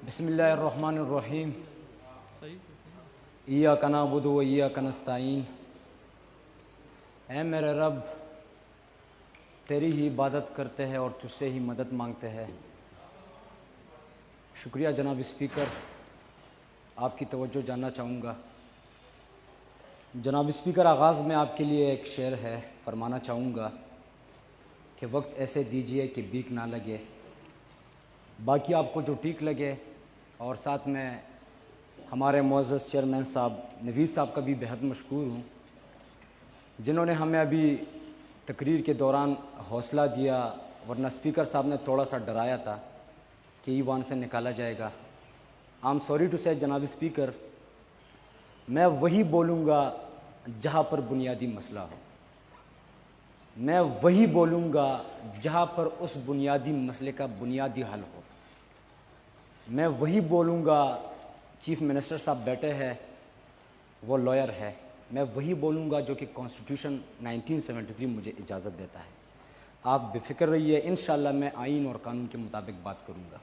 بسم اللہ الرحمن الرحیم ایاک نعبد و ایاک نستعین۔ اے میرے رب، تیری ہی عبادت کرتے ہیں اور تجھ سے ہی مدد مانگتے ہیں۔ شکریہ جناب اسپیکر، آپ کی توجہ جاننا چاہوں گا۔ جناب اسپیکر، آغاز میں آپ کے لیے ایک شعر ہے، فرمانا چاہوں گا کہ وقت ایسے دیجئے کہ بیک نہ لگے، باقی آپ کو جو ٹھیک لگے۔ اور ساتھ میں ہمارے معزز چیئرمین صاحب نوید صاحب کا بھی بہت مشکور ہوں، جنہوں نے ہمیں ابھی تقریر کے دوران حوصلہ دیا، ورنہ اسپیکر صاحب نے تھوڑا سا ڈرایا تھا کہ ایوان سے نکالا جائے گا۔ آئی ایم سوری ٹو سے جناب اسپیکر، میں وہی بولوں گا جہاں پر بنیادی مسئلہ ہو، میں وہی بولوں گا جہاں پر اس بنیادی مسئلے کا بنیادی حل ہو، میں وہی بولوں گا۔ چیف منسٹر صاحب بیٹھے ہیں، وہ لائر ہے، میں وہی بولوں گا جو کہ کانسٹیٹیوشن 1973 مجھے اجازت دیتا ہے۔ آپ بے فکر رہیے، انشاءاللہ میں آئین اور قانون کے مطابق بات کروں گا۔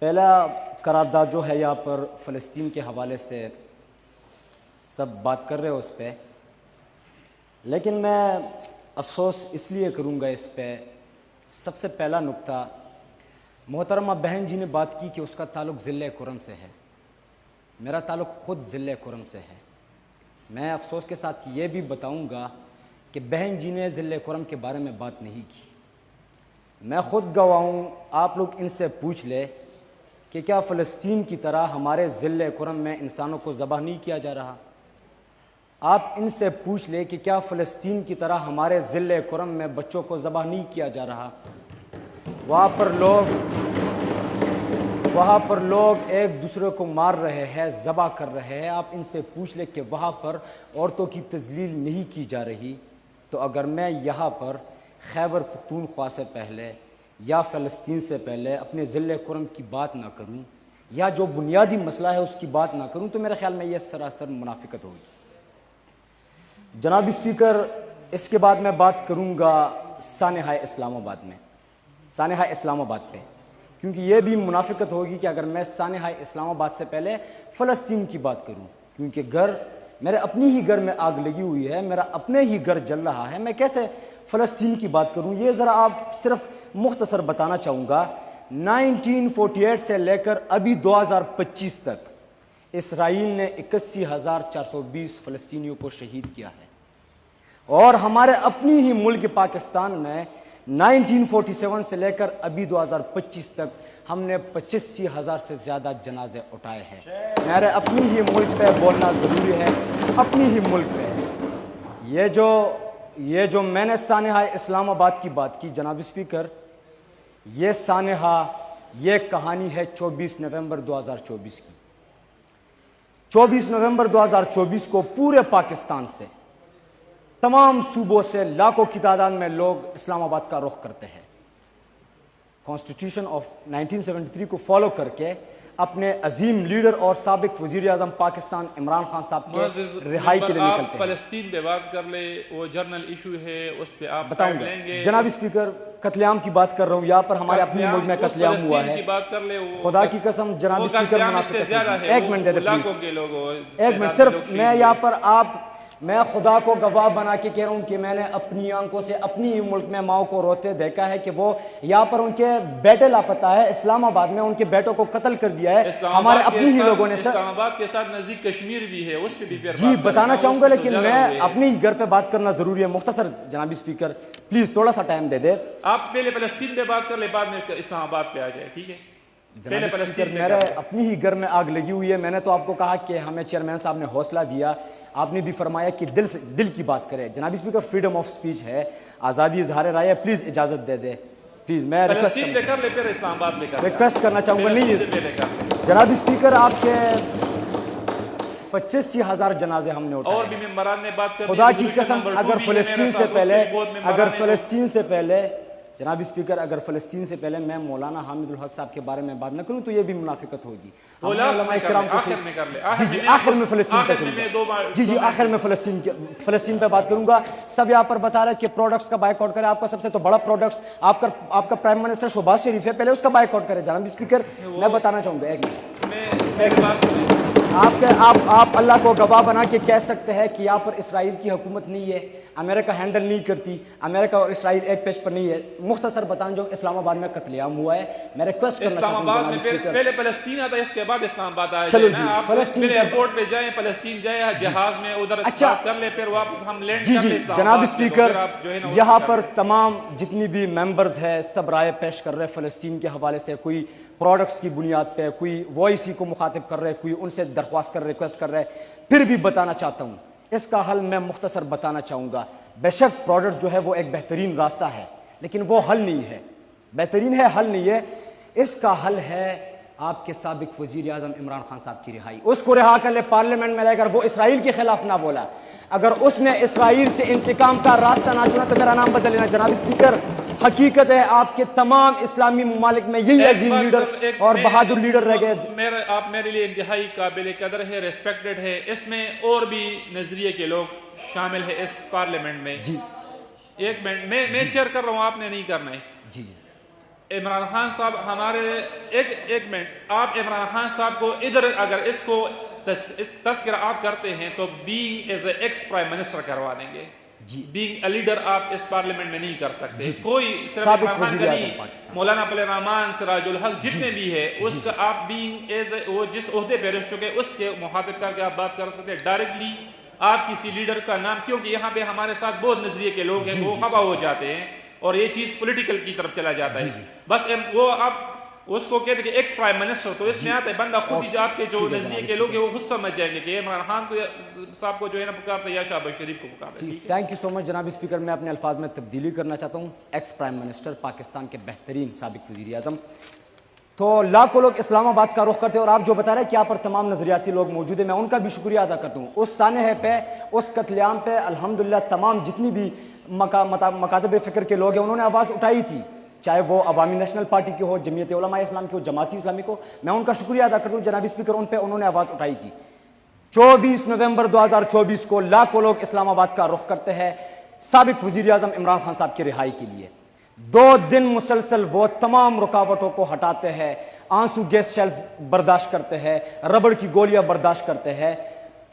پہلا قرارداد جو ہے یہاں پر فلسطین کے حوالے سے سب بات کر رہے ہو اس پہ، لیکن میں افسوس اس لیے کروں گا اس پہ۔ سب سے پہلا نقطہ، محترمہ بہن جی نے بات کی کہ اس کا تعلق ضلع کرم سے ہے، میرا تعلق خود ضلع کرم سے ہے۔ میں افسوس کے ساتھ یہ بھی بتاؤں گا کہ بہن جی نے ضلع کرم کے بارے میں بات نہیں کی۔ میں خود گواہ ہوں، آپ لوگ ان سے پوچھ لے کہ کیا فلسطین کی طرح ہمارے ضلع کرم میں انسانوں کو ذبح نہیں کیا جا رہا؟ آپ ان سے پوچھ لے کہ کیا فلسطین کی طرح ہمارے ضلع کرم میں بچوں کو ذبح نہیں کیا جا رہا؟ وہاں پر لوگ ایک دوسرے کو مار رہے ہیں، ذبح کر رہے ہیں۔ آپ ان سے پوچھ لیں کہ وہاں پر عورتوں کی تذلیل نہیں کی جا رہی۔ تو اگر میں یہاں پر خیبر پختونخوا سے پہلے یا فلسطین سے پہلے اپنے ضلع کرم کی بات نہ کروں یا جو بنیادی مسئلہ ہے اس کی بات نہ کروں تو میرے خیال میں یہ سراسر منافقت ہوگی۔ جناب اسپیکر، اس کے بعد میں بات کروں گا سانحہ اسلام آباد میں، سانحہ اسلام آباد پہ، کیونکہ یہ بھی منافقت ہوگی کہ اگر میں سانحہ اسلام آباد سے پہلے فلسطین کی بات کروں، کیونکہ میرے اپنی ہی گھر میں آگ لگی ہوئی ہے، میرا اپنے ہی گھر جل رہا ہے، میں کیسے فلسطین کی بات کروں؟ یہ ذرا آپ صرف مختصر بتانا چاہوں گا۔ 1948 سے لے کر ابھی 2025 تک اسرائیل نے 81,420 فلسطینیوں کو شہید کیا ہے، اور ہمارے اپنی ہی ملک پاکستان میں 1947 سے لے کر ابھی 2025 تک ہم نے 85,000 سے زیادہ جنازے اٹھائے ہیں۔ میرے اپنی ہی ملک پہ بولنا ضروری ہے، اپنی ہی ملک پہ۔ یہ جو میں نے سانحہ اسلام آباد کی بات کی جناب اسپیکر، یہ سانحہ، یہ کہانی ہے 24 نومبر 2024 کی۔ 24 نومبر 2024 کو پورے پاکستان سے، تمام صوبوں سے لاکھوں کی تعداد میں لوگ اسلام آباد کا رخ کرتے ہیں، کانسٹیٹیوشن آف 1973 کو فالو کر کے اپنے عظیم لیڈر اور سابق وزیر اعظم پاکستان عمران خان صاحب کے رہائی کے لیے نکلتے ہیں۔ فلسطین پہ بات کر لے، وہ جرنل ایشو ہے، اس پہ آپ بتاؤں ٹائم گا لیں گے۔ جناب اسپیکر، قتل عام کی بات کر رہا ہوں، یہاں پر ہمارے اپنے ملک میں قتل عام ہوا ہے، خدا کی قسم جناب اسپیکر منافقت ہے۔ ایک منٹ دے دے پلیز، ایک منٹ صرف، میں یہاں پر میں خدا کو گواہ بنا کے کہہ رہا ہوں کہ میں نے اپنی آنکھوں سے اپنی ہی ملک میں ماؤں کو روتے دیکھا ہے کہ وہ یہاں پر ان کے بیٹے لاپتہ ہے، اسلام آباد میں ان کے بیٹوں کو قتل کر دیا ہے ہمارے اپنی ہی لوگوں نے۔ اسلام آباد کے ساتھ نزدیک کشمیر بھی ہے، اس پہ بھی جی بتانا چاہوں گا، لیکن میں اپنی گھر پہ بات کرنا ضروری ہے۔ مختصر جناب اسپیکر پلیز تھوڑا سا ٹائم دے دے۔ آپ پہلے فلسطین پہ بات کر لیں، بعد میں اسلام آباد پہ آ جائے، ٹھیک ہے؟ جناب اسپیکر، میرے اپنی ہی گھر میں آگ لگی ہوئی ہے۔ میں نے تو آپ کو کہا کہ ہمیں چیئرمین صاحب نے حوصلہ دیا، آپ نے بھی فرمایا کہ دل کی بات کرے۔ جناب اسپیکر، فریڈم آف سپیچ ہے، آزادی اظہار رائے ہے، پلیز اجازت دے دے، پلیز۔ میں ریکویسٹ کرنا چاہوں گا۔ نہیں جناب اسپیکر، آپ کے 85,000 جنازے ہم نے اٹھائے ہیں، خدا کی قسم۔ اگر فلسطین سے پہلے جناب اسپیکر اگر فلسطین سے پہلے میں مولانا حامد الحق صاحب کے بارے میں بات نہ کروں تو یہ بھی منافقت ہوگی. جی جی آخر میں فلسطین پہ کروں گا. جی آخر میں فلسطین پہ بات کروں گا. سب یہاں پر بتا رہے ہیں کہ پروڈکٹس کا بائک آؤٹ کرے. آپ کا سب سے تو بڑا پروڈکٹس آپ کا پرائم منسٹر شہباز شریف ہے, پہلے اس کا بائک آؤٹ کرے. جناب اسپیکر میں بتانا چاہوں گا ایک منٹ, آپ اللہ کو گواہ بنا کے کہہ سکتے ہیں کہ یہاں پر اسرائیل کی حکومت نہیں ہے, امریکہ ہینڈل نہیں کرتی, امریکہ اور اسرائیل ایک پیج پر نہیں ہے. مختصر بتاؤں جو اسلام آباد میں قتل عام ہوا ہے, میں ریکویسٹ کرنا چاہتا ہوں جناب اسپیکر. پہلے فلسطین آتا ہے, اس کے بعد اسلام آباد آیا. چلو جی فلسطین ایئرپورٹ پہ جائیں, فلسطین جائیں جہاز میں, ادھر اسٹارٹ کر لیں, پھر واپس ہم لینڈ کر لیں. جناب اسپیکر یہاں پر تمام جتنی بھی ممبرز ہیں سب رائے پیش کر رہے ہیں فلسطین کے حوالے سے. کوئی پروڈکٹس کی بنیاد پہ, کوئی وائسی کو مخاطب کر رہے, کوئی ان سے درخواست کر رہے, ریکویسٹ کر رہے. پھر بھی بتانا چاہتا ہوں اس کا حل میں مختصر بتانا چاہوں گا. بے شک پروڈکٹ جو ہے وہ ایک بہترین راستہ ہے, لیکن وہ حل نہیں ہے. بہترین ہے, حل نہیں ہے. اس کا حل ہے آپ کے سابق وزیر اعظم عمران خان صاحب کی رہائی. اس کو رہا کر لے, پارلیمنٹ میں رہ کر وہ اسرائیل کے خلاف نہ بولا. اگر اس نے اسرائیل سے انتقام کا راستہ نہ چنا تو میرا نام بدل لینا. جناب اسپیکر حقیقت ہے آپ کے تمام اسلامی ممالک میں یہی عظیم لیڈر اور بہادر لیڈر رہ گئے. آپ میرے لیے انتہائی قابل قدر ہے, ریسپیکٹڈ ہے. اس میں اور بھی نظریے کے لوگ شامل ہیں اس پارلیمنٹ میں. جی ایک منٹ میں چیئر کر رہا ہوں, آپ نے نہیں کرنا ہے. جی عمران خان صاحب ہمارے ایک منٹ, آپ عمران خان صاحب کو ادھر اگر اس کو تذکرہ آپ کرتے ہیں تو being as a ex prime minister کروا دیں گے. جی بینگ اے لیڈر آپ اس پارلیمنٹ میں نہیں کر سکتے. جی کوئی صرف سابق وزیر اعظم پاکستان مولانا پل رحمان, سراج الحق, جتنے بھی ہے اس کا آپ بینگ ایز وہ جس عہدے پہ رہ چکے اس کے مخاطب کر کے آپ بات کر سکتے. ڈائریکٹلی آپ کسی لیڈر کا نام, کیونکہ یہاں پہ ہمارے ساتھ بہت نظریے کے لوگ ہیں, وہ خفا ہو جاتے ہیں اور یہ چیز پولیٹیکل کی طرف چلا جاتا ہے. بس وہ آپ اس کو کہتے کہ ایکس پرائم منسٹر, تو اس میں آتا ہے بندہ خود ہی آپ کے جو نظریے کے لوگ ہیں وہ خود سمجھ جائیں گے کہ عمران خان کو صاحب کو جو ہے نا پکارتا ہے یا شہباز شریف کو پکارتا ہے. تھینک یو سو مچ جناب اسپیکر. میں اپنے الفاظ میں تبدیلی کرنا چاہتا ہوں. ایکس پرائم منسٹر, پاکستان کے بہترین سابق وزیر اعظم. تو لاکھوں لوگ اسلام آباد کا رخ کرتے ہیں, اور آپ جو بتا رہے ہیں کہ یہاں پر تمام نظریاتی لوگ موجود ہیں, میں ان کا بھی شکریہ ادا کرتا ہوں. اس سانحے پہ, اس قتل عام پہ الحمدللہ تمام جتنی بھی مکاتب فکر کے لوگ ہیں انہوں نے آواز اٹھائی تھی, چاہے وہ عوامی نیشنل پارٹی کی ہو, جمعیت علماء اسلام کی ہو, جماعت اسلامی کو. میں ان کا شکریہ ادا کرتا ہوں جناب اسپیکر, ان پہ انہوں نے آواز اٹھائی تھی. 24 نومبر 2024 کو لاکھوں لوگ اسلام آباد کا رخ کرتے ہیں سابق وزیر اعظم عمران خان صاحب کی رہائی کے لیے. 2 دن مسلسل وہ تمام رکاوٹوں کو ہٹاتے ہیں, آنسو گیس شیلز برداشت کرتے ہیں, ربڑ کی گولیاں برداشت کرتے ہیں,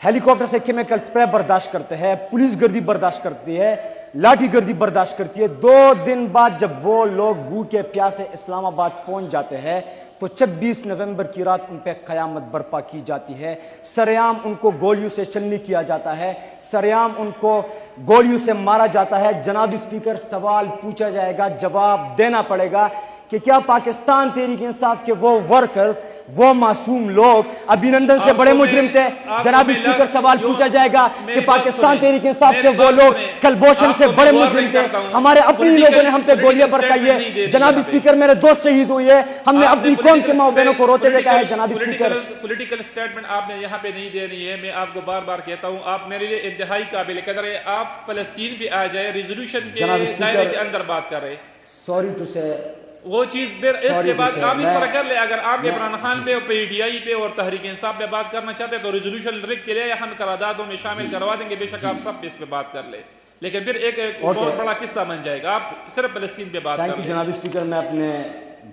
ہیلی کاپٹر سے کیمیکل سپرے برداشت کرتے ہیں, پولیس گردی برداشت کرتی ہے, لاٹھی گردی برداشت کرتی ہے. 2 دن بعد جب وہ لوگ بھوکے پیاسے اسلام آباد پہنچ جاتے ہیں تو 26 نومبر کی رات ان پہ قیامت برپا کی جاتی ہے. سریعام ان کو گولیوں سے چلنی کیا جاتا ہے, سریعام ان کو گولیوں سے مارا جاتا ہے. جناب اسپیکر سوال پوچھا جائے گا, جواب دینا پڑے گا کہ کیا پاکستان تحریک انصاف کے وہ ورکرز, وہ معصوم لوگ ابھینندن سے بڑے مجرم تھے؟ جناب اسپیکر سوال پوچھا جائے گا کہ پاکستان تحریک انصاف کے وہ لوگ کلبھوشن سے بڑے مجرم تھے؟ ہمارے اپنی لوگوں نے ہم پہ گولیاں برسائی ہے. جناب اسپیکر میرے دوست شہید ہوئے ہیں, ہم نے اپنی قوم کے ماں بہنوں کو روتے دیکھا ہے. جناب اسپیکر پولیٹیکل سٹیٹمنٹ آپ نے یہاں پہ نہیں دینی ہے. میں آپ کو بار بار کہتا ہوں, آپ میرے لیے انتہائی قابل قدر ہے. آپ فلسطین پہ آ جائے, ریزولوشن کے دائرے کے اندر بات کر رہے. سوری ٹو سے وہ چیز پھر اس کے بعد آپ اس طرح کر لیں. اگر آپ عمران خان پہ, پی ٹی آئی پہ اور تحریک انصاف پہ بات کرنا چاہتے ہیں تو ریزولوشن لکھ کے لے, ہم قراردادوں میں شامل کروا دیں گے. بے شک آپ سب پہ اس پہ بات کر لیں, لیکن پھر ایک بہت بڑا قصہ بن جائے گا. آپ صرف فلسطین پہ بات تھینک یو جناب اسپیکر. میں اپنے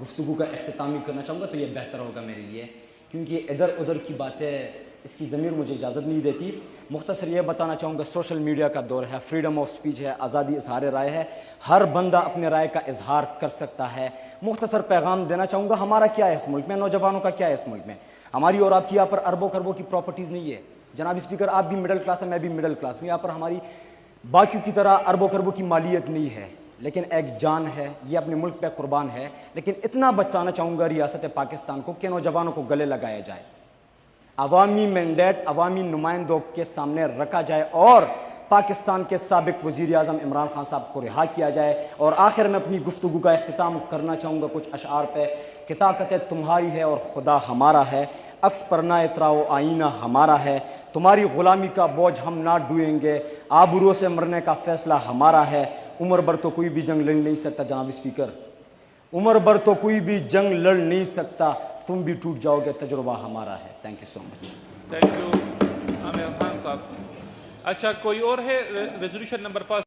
گفتگو کا اختتامی کرنا چاہوں گا تو یہ بہتر ہوگا میرے لیے, کیونکہ ادھر ادھر کی باتیں اس کی ضمیر مجھے اجازت نہیں دیتی. مختصر یہ بتانا چاہوں گا, سوشل میڈیا کا دور ہے, فریڈم آف سپیچ ہے, آزادی اظہار رائے ہے, ہر بندہ اپنے رائے کا اظہار کر سکتا ہے. مختصر پیغام دینا چاہوں گا, ہمارا کیا ہے اس ملک میں, نوجوانوں کا کیا ہے اس ملک میں. ہماری اور آپ کی یہاں پر اربوں خربوں کی پراپرٹیز نہیں ہے. جناب اسپیکر آپ بھی مڈل کلاس ہیں, میں بھی مڈل کلاس ہوں. یہاں پر ہماری باقیوں کی طرح اربوں خربوں کی مالیت نہیں ہے, لیکن ایک جان ہے, یہ اپنے ملک پہ قربان ہے. لیکن اتنا بتانا چاہوں گا ریاست پاکستان کو کہ نوجوانوں کو گلے لگایا جائے, عوامی مینڈیٹ عوامی نمائندوں کے سامنے رکھا جائے, اور پاکستان کے سابق وزیر اعظم عمران خان صاحب کو رہا کیا جائے۔ اور آخر میں اپنی گفتگو کا اختتام کرنا چاہوں گا کچھ اشعار پہ کہ طاقت تمہاری ہے اور خدا ہمارا ہے، عکس پر نہ اتراؤ آئینہ ہمارا ہے، تمہاری غلامی کا بوجھ ہم نہ ڈوئیں گے، آبرو سے مرنے کا فیصلہ ہمارا ہے، عمر بھر تو کوئی بھی جنگ لڑ نہیں سکتا۔ جناب اسپیکر، عمر بھر تو کوئی بھی جنگ لڑ نہیں سکتا، تم بھی ٹوٹ جاؤ گے، تجربہ ہمارا ہے۔ Thank you so much. Thank you Aamir Khan صاحب۔ اچھا، کوئی اور ہے ریزولوشن نمبر پاس